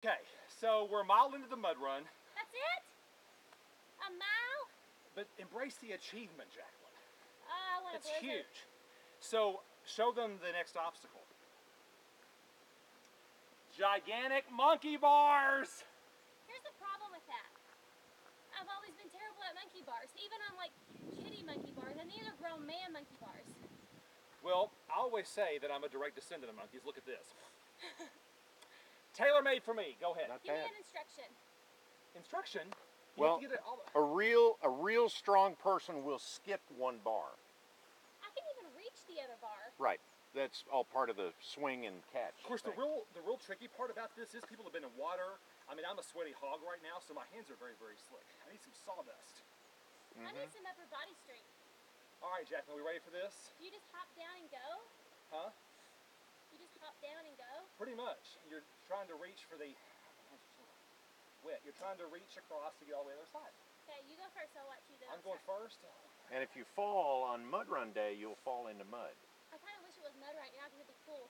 Okay, so we're a mile into the mud run. That's it? A mile? But embrace the achievement, Jaclyn. I want a It's blizzard. huge. So show them the next obstacle. Gigantic monkey bars! Here's the problem with that. I've always been terrible at monkey bars, even on like kitty monkey bars, and these are grown man monkey bars. Well, I always say that I'm a direct descendant of monkeys. Look at this. Tailor-made for me. Go ahead. Not Give me bad. an instruction. Instruction? You Well, have to get it all a real strong person will skip one bar. I can even reach the other bar. Right. That's all part of the swing and catch. Of course, thing. the real tricky part about this is people have been in water. I mean, I'm a sweaty hog right now, so my hands are very, very slick. I need some sawdust. I need some upper body strength. All right, Jaclyn, we ready for this? Do you just hop down and go? Huh? You just hop down and go? Pretty much. You're trying to reach for the wet. You're trying to reach across to get all the way to the other side. Okay, you go first. I'll watch you do. I'm going first. And if you fall on mud run day, you'll fall into mud. I kind of wish it was mud right now because it'd be cool.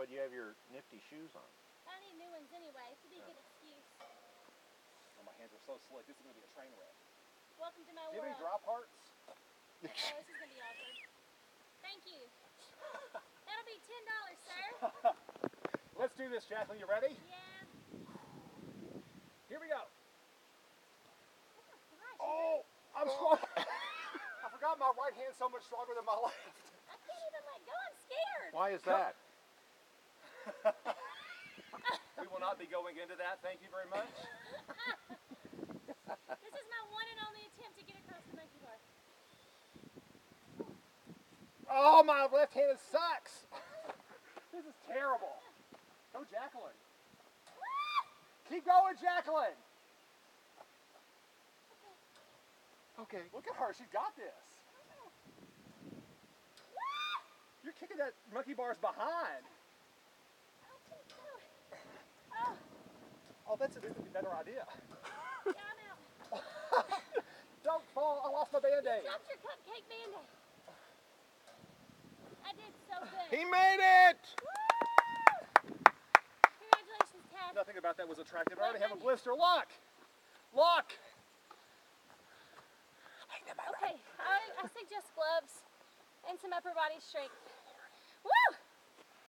But you have your nifty shoes on. I need new ones anyway. This would be a good excuse. Oh, my hands are so slick. This is going to be a train wreck. Welcome to my Do you have any world. dry parts? Oh, this is going to be awkward. Thank you. That'll be $10, sir. Let's do this, Jaclyn. You ready? Yeah. Here we go. Oh my gosh. Oh, I'm strong. I forgot my right hand's so much stronger than my left. I can't even let go. I'm scared. Why is that? We will not be going into that. Thank you very much. This is my one and only attempt to get across the monkey bar. Oh, my left hand sucks. This is terrible. Go, Jaclyn. Keep going, Jaclyn. Okay, look at her. She got this. You're kicking that monkey bars behind. Oh, Oh, that's a better idea. yeah, I'm out. Don't fall. I lost my Band-Aid. Dropped your cupcake Band-Aid. I did so good. He made it! Woo! Congratulations, Tad. Nothing about that was attractive. I already have a blister. Look. Look. Okay, I suggest gloves and some upper body strength. Woo!